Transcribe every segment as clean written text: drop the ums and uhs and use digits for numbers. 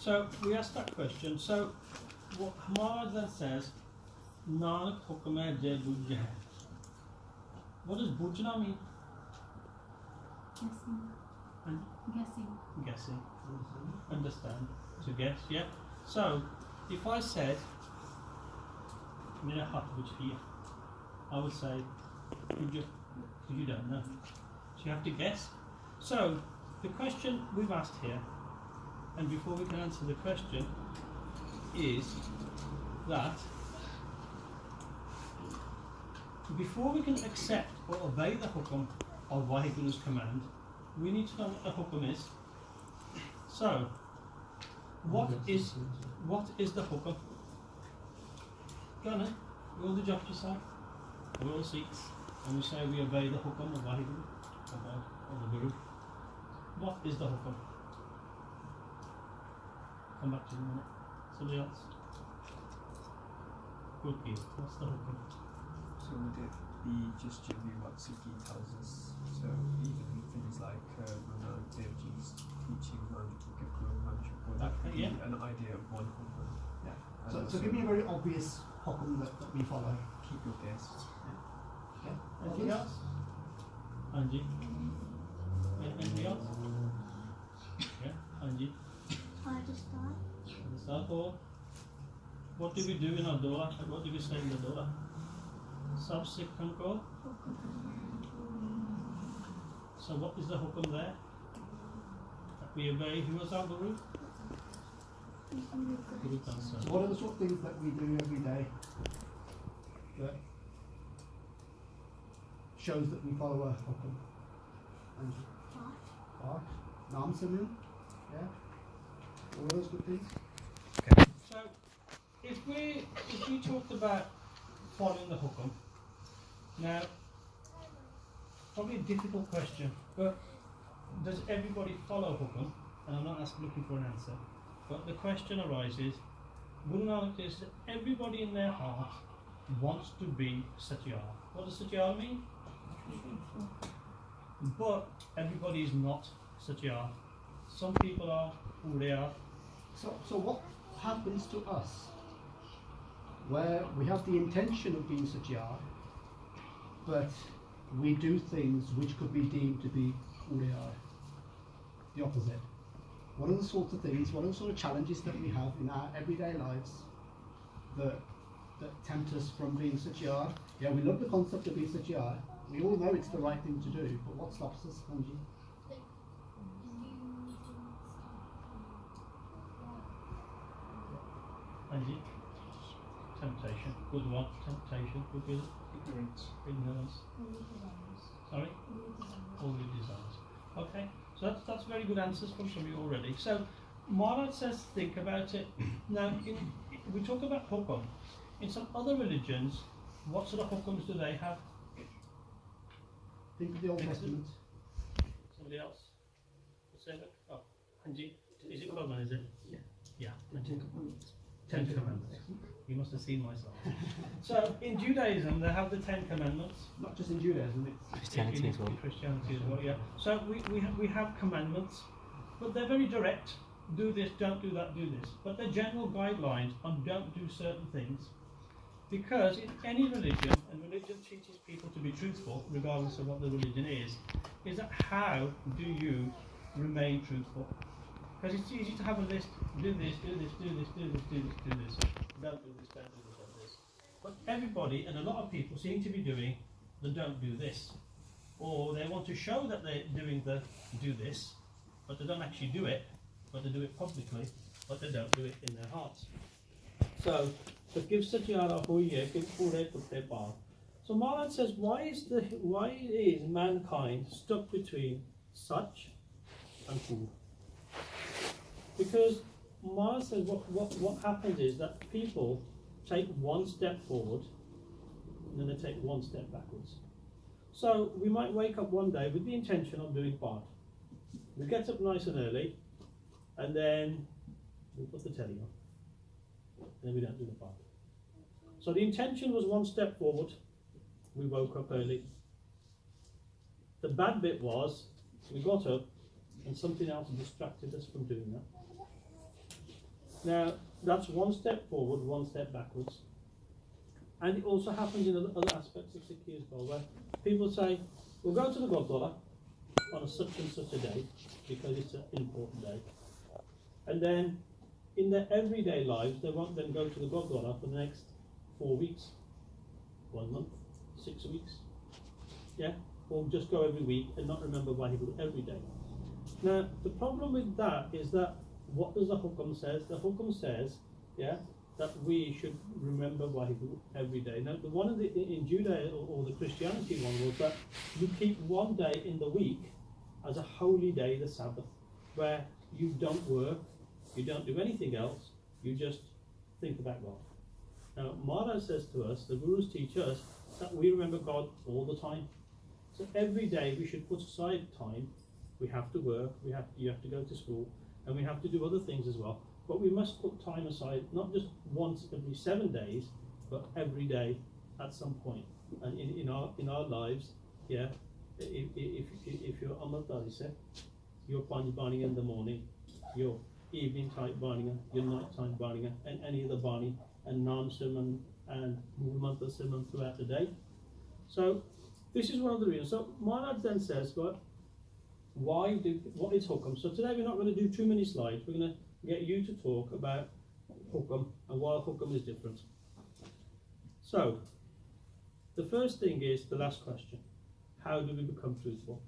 So we asked that question. So what Maharaj then says, Nanak Hukum hai je bujh hai. What does bujhna mean? Guessing. And Guessing. guessing. Understand. To guess, yeah. So if I said Mera hat bujh hai, I would say bujh, because you don't know. So you have to guess. So the question we've asked here, and before we can answer the question, is that before we can accept or obey the hukum of Vaheguru's command, we need to know what the hukum is. So, what is the hukum? Go on then, we all the job yourself. We're all Sikhs, and we say we obey the hukum of Vaheguru, of the Guru. What is the hukum? Come back to you in a minute. Somebody else? Good deal. What's the hukum? So would it be just generally what Sikhi tells us? So even things like Guru Devji's teaching, would that be yeah. an idea of one hukum? Yeah. And So give me a very obvious hukum that we follow. keep your guests. Yeah. Anything else? Anji? Anything else? Yeah, Anji? I just thought. The start or what do we do in our Dora? What do we say in the Dora? Sab Sikhan ko. So what is the hukum there? That we obey who was our Guru? Guru Kansa. So what are the sort of things that we do every day that shows that we follow a hukum? And Path, Naam Simran, yeah. All those good things. So if we talked about following the hukum, now probably a difficult question, but does everybody follow hukum? And I'm not looking for an answer, but the question arises: Guru Nanak says that everybody in their heart wants to be Satyar. What does Satyar mean? But everybody is not Satyar. Some people are who they are. So what happens to us where we have the intention of being Satyar, but we do things which could be deemed to be Uriyar, the opposite? What are the sorts of things, what are the sort of challenges that we have in our everyday lives that tempt us from being Satyar? Yeah, we love the concept of being Satyar. We all know it's the right thing to do, but what stops us, Anji? Anji? Temptation. Good one. Temptation. Good. Ignorance. Ignorance. Sorry? All your desires. Okay. So that's very good answers from you already. So Maharaj says think about it. Now we talk about hukum. In some other religions, what sort of hukums do they have? Think of the Old Testament. Somebody else? Say that? Oh, Anji. Is it Quran, is it? Yeah. Yeah. Ten Commandments. You must have seen my slides. So in Judaism, they have the 10 Commandments. Not just in Judaism, it's Christianity as well. Christianity as well, yeah. So we have commandments, but they're very direct. Do this, don't do that, do this. But they're general guidelines on don't do certain things. Because in any religion, and religion teaches people to be truthful, regardless of what the religion is that how do you remain truthful? Because it's easy to have a list, do this, do this, do this, do this, do this, do this. Don't do this, don't do this, don't do this. But everybody, and a lot of people, seem to be doing the don't do this. Or they want to show that they're doing the do this, but they don't actually do it, but they do it publicly, but they don't do it in their hearts. So, give Satyara Hoye, give Pure Putte Path. So Maharaj says, why is mankind stuck between such and Pur? Because Maharaj says what happens is that people take one step forward and then they take one step backwards. So we might wake up one day with the intention of doing Path. We get up nice and early and then we put the telly on. And then we don't do the Path. So the intention was one step forward. We woke up early. The bad bit was we got up and something else distracted us from doing that. Now, that's one step forward, one step backwards. And it also happens in other aspects of Sikhi as well, where people say, we'll go to the Gurdwara on a such and such a day, because it's an important day. And then, in their everyday lives, they won't then go to the Gurdwara for the next 4 weeks, 1 month, 6 weeks. Yeah? Or just go every week and not remember Waheguru every day. Now, the problem with that is that, what does the Hukumn says? The Hukumn says, yeah, that we should remember Waheguru every day. Now, the one in Judaism or the Christianity one was that you keep one day in the week as a holy day, the Sabbath, where you don't work, you don't do anything else, you just think about God. Now, Maharaj says to us, the Gurus teach us that we remember God all the time. So every day we should put aside time. We have to work, you have to go to school, and we have to do other things as well. But we must put time aside, not just once every 7 days, but every day at some point. And in our lives, yeah, if you're Amrit Dalise, your Panj Bani in the morning, your evening type Bani, your night time Bani, and any other Bani, and Nam Simon and Mantra Simon throughout the day. So this is one of the reasons. So Maharaj then says, but what is Hukumn? So today we're not going to do too many slides. We're going to get you to talk about Hukumn and why Hukumn is different. So the first thing is the last question. How do we become truthful?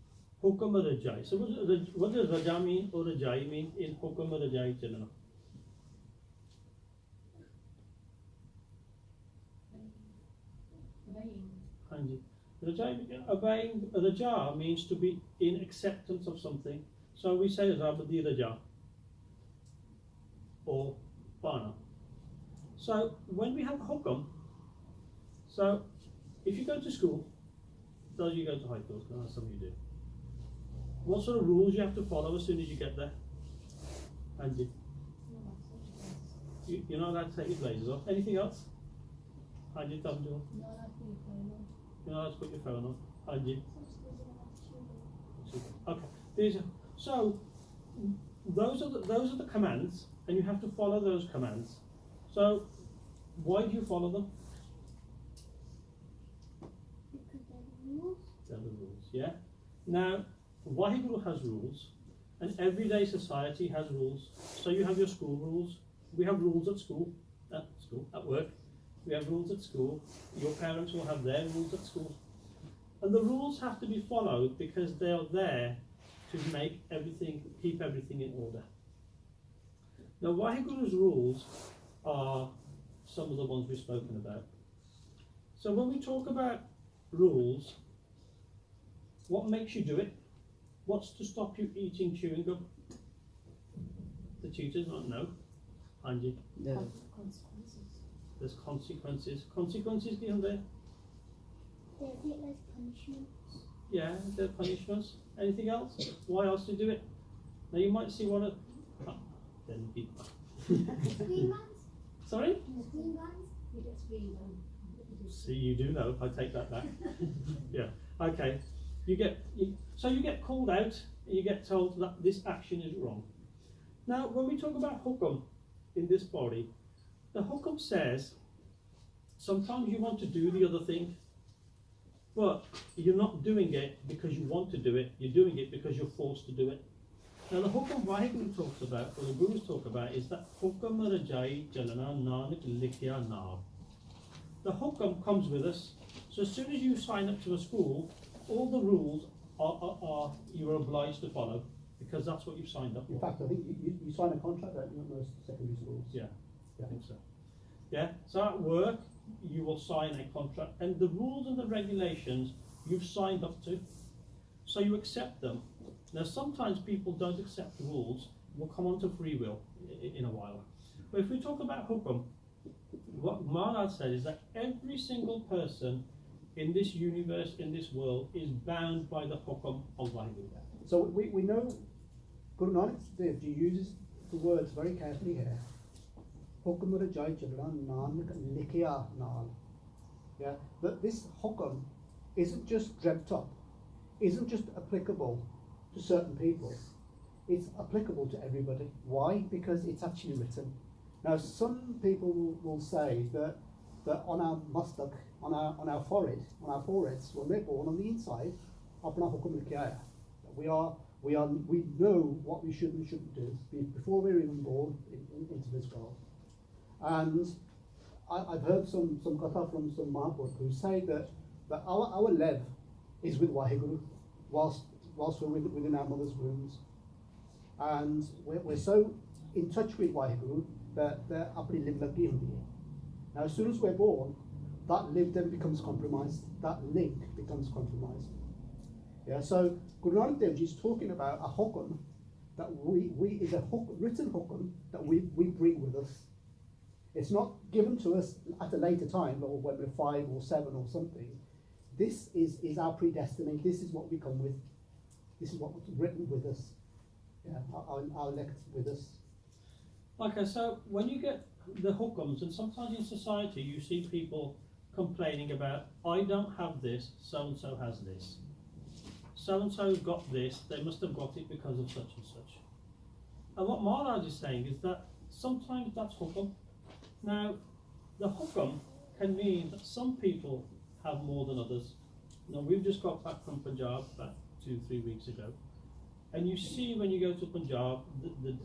Hukumn or Rajai. So what does Raja mean or Rajai mean in Hukumn or Rajai Chalana? Obeying Raja means to be in acceptance of something. So we say Rabadi Raja or Bana. So when we have Hukumn, so if you go to school, so you go to high school, some of you do. What sort of rules you have to follow as soon as you get there? Angie? You're not allowed to take your blazers off. Anything else? Angie, tell me. You're not allowed to put your phone on. Angie? Okay. So those are the commands, and you have to follow those commands. So why do you follow them? Because they're the rules. They're the rules, yeah. Now, Waheguru has rules, and everyday society has rules. So you have your school rules. We have rules at school, at work. We have rules at school. Your parents will have their rules at school. And the rules have to be followed because they are there to keep everything in order. Now, Waheguru's rules are some of the ones we've spoken about. So when we talk about rules, what makes you do it? What's to stop you eating chewing gum? The tutors don't know. Angie? Yeah. Consequences. There's consequences. Consequences, do you know there? They're a bit like punishments. Yeah, there are punishments. Anything else? Why else do you do it? Now you might see one of... then people. Screen ones? Sorry? Screen ones? You get screen ones. See, you do know. I take that back. Yeah. Okay. So you get called out and you get told that this action is wrong. Now, when we talk about Hukumn in this body, the Hukumn says sometimes you want to do the other thing, but you're not doing it because you want to do it. You're doing it because you're forced to do it. Now, the Hukumn Waheguru talks about, or the Gurus talk about, is that Hukumn Rajai Jalana Nanak Likhya Nav. The Hukumn comes with us. So as soon as you sign up to a school, all the rules are you're obliged to follow because that's what you've signed up for. In fact, I think you sign a contract at most secondary schools. Yeah, I think so. Yeah, so at work, you will sign a contract, and the rules and the regulations you've signed up to, so you accept them. Now, sometimes people don't accept the rules. We'll come on to free will in a while. But if we talk about Hukumn, what Maharaj said is that every single person in this universe, in this world, is bound by the Hukumn of Waheguru. So we know Guru Nanak Dev Ji uses the words very carefully here. Hukum Rajai Chalana Nanak Likhya Naal. Yeah, that this Hukum isn't just dreamt up, isn't just applicable to certain people. It's applicable to everybody. Why? Because it's actually written. Now, some people will say that on our mustak, on our foreheads, when we're born on the inside, apna hukum likha hai. We know what we should and shouldn't do before we're even born into this world. And I've heard some katha from some Mahapurush who say that our lev is with Waheguru whilst we're within our mother's wombs. And we're so in touch with Waheguru that apni liv lagi hundi hai. Now, as soon as we're born, that liv then becomes compromised, that link becomes compromised. Yeah, so Guru Nanak Dev Ji is talking about a hukum that we is a written hukum that we bring with us. It's not given to us at a later time, or when we're 5 or 7 or something. This is our predestiny. This is what we come with. This is what's written with us. Yeah, our left with us. Okay, so when you get the hukums, and sometimes in society you see people complaining about, I don't have this, so-and-so has this. So-and-so got this, they must have got it because of such and such. And what Maharaj is saying is that sometimes that's hukum. Now, the hukum can mean that some people have more than others. Now, we've just got back from Punjab about 2-3 weeks ago. And you see when you go to Punjab,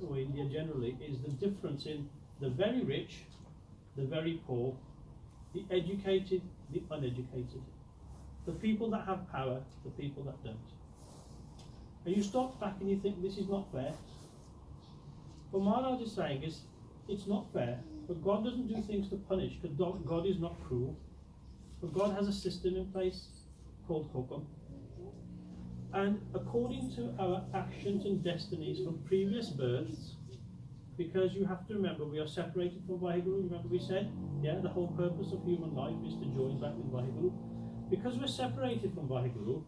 or India generally, is the difference in the very rich, the very poor, the educated, the uneducated, the people that have power, the people that don't. And you stop back and you think, this is not fair. What Maharaj is saying is, it's not fair, but God doesn't do things to punish, because God is not cruel. But God has a system in place called Hukumn. And according to our actions and destinies from previous births, because you have to remember we are separated from Vaheguru. Remember we said, yeah, the whole purpose of human life is to join back with Vaheguru. Because we're separated from Vaheguru,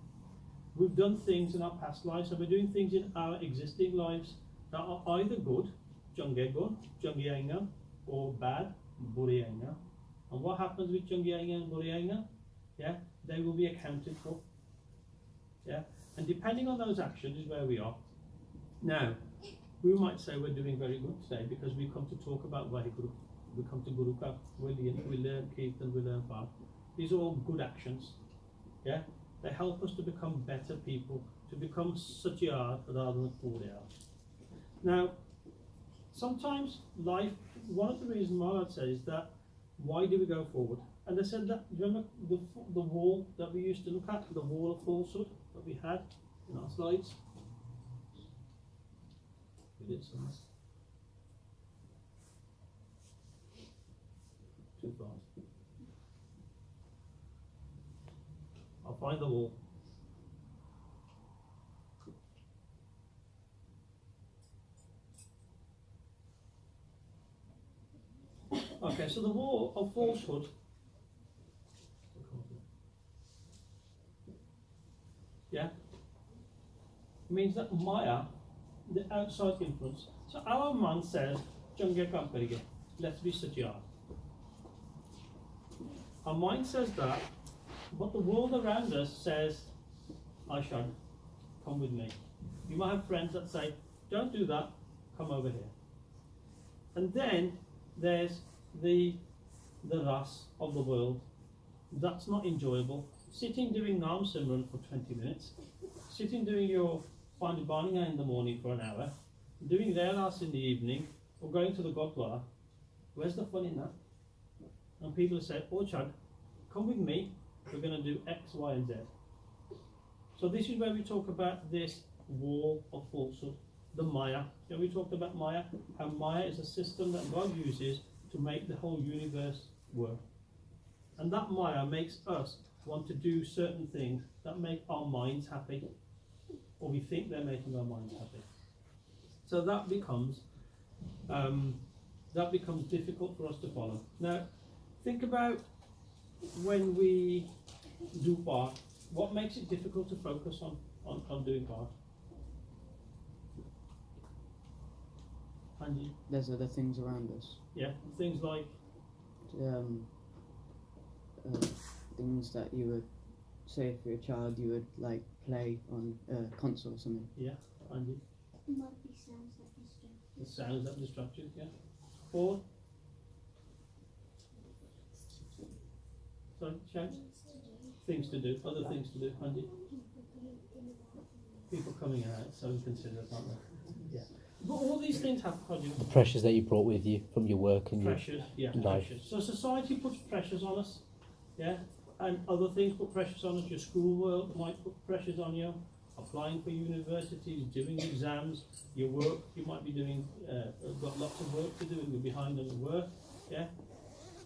we've done things in our past lives, and we're doing things in our existing lives that are either good, Jange Gun, Jangianga, or bad, Burianga. And what happens with Jangianga and Burianga? Yeah, they will be accounted for. Yeah, and depending on those actions is where we are. Now, we might say we're doing very good today because we come to talk about Vaheguru. We come to Guru Ka, we learn Kirtan, we learn Path. These are all good actions. Yeah, they help us to become better people, to become Satyar rather than Purya. Now, sometimes life, one of the reasons Maharaj says that, why do we go forward? And they said that, remember the wall that we used to look at, the wall of falsehood that we had in our slides? We did some. Too fast. I'll find the wall. Okay, so the wall of falsehood means that Maya, the outside influence. So our man says, Change kaam karige, let's be Satyar. Our mind says that, but the world around us says, Aishad, come with me. You might have friends that say, don't do that, come over here. And then there's the ras of the world. That's not enjoyable. Sitting doing Naam Simran for 20 minutes, sitting doing your Pani Baninga in the morning for an hour, doing their ras in the evening, or going to the Gurdwara, where's the fun in that? And people say, oh Chad, come with me, we're going to do X, Y, and Z. So this is where we talk about this wall of falsehood, the Maya. You know, we talked about Maya, how Maya is a system that God uses to make the whole universe work. And that Maya makes us want to do certain things that make our minds happy, or we think they're making our minds happy. So that becomes difficult for us to follow. Now, think about when we do Path, what makes it difficult to focus on doing Path? Anji? There's other things around us. Yeah, things like? Things that you would say if you're a child you would like play on a console or something. Yeah, Anji? Might be sounds that distract you. The sounds that distract you, yeah. Or Sorry, shout. Things to do, other things to do, Andy. People coming out, so inconsiderate, aren't they? Yeah. But all these things have The pressures that you brought with you from your work and pressures, yeah, life. pressures. So society puts pressures on us, yeah, and other things put pressures on us. Your school world might put pressures on you. Applying for universities, doing exams, your work, you might be doing, got lots of work to do and you're behind on the work, yeah.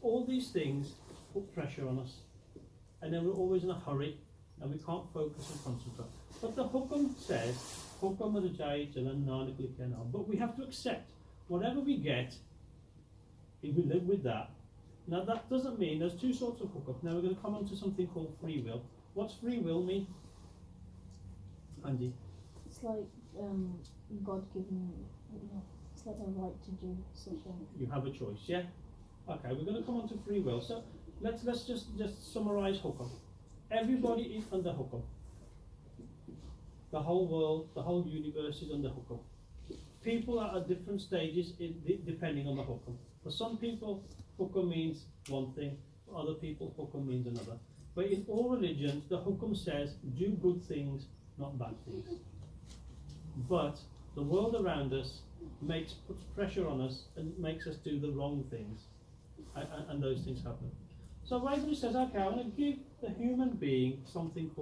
All these things put pressure on us, and then we're always in a hurry, and we can't focus and concentrate. But the Hukumn says, Hukumn but we have to accept whatever we get, if we live with that. Now that doesn't mean, there's two sorts of Hukumn. Now we're going to come on to something called free will. What's free will mean? Andy? It's like God given, it's like a right to do something. You have a choice, yeah? Okay, we're going to come on to free will. So let's just summarise Hukumn. Everybody is under Hukumn. The whole world, the whole universe is under Hukumn. People are at different stages depending on the Hukumn. For some people, Hukumn means one thing. For other people, Hukumn means another. But in all religions, the Hukumn says, do good things, not bad things. But the world around us puts pressure on us and makes us do the wrong things. And those things happen. So Waverley says, okay, I'm going to give the human being something called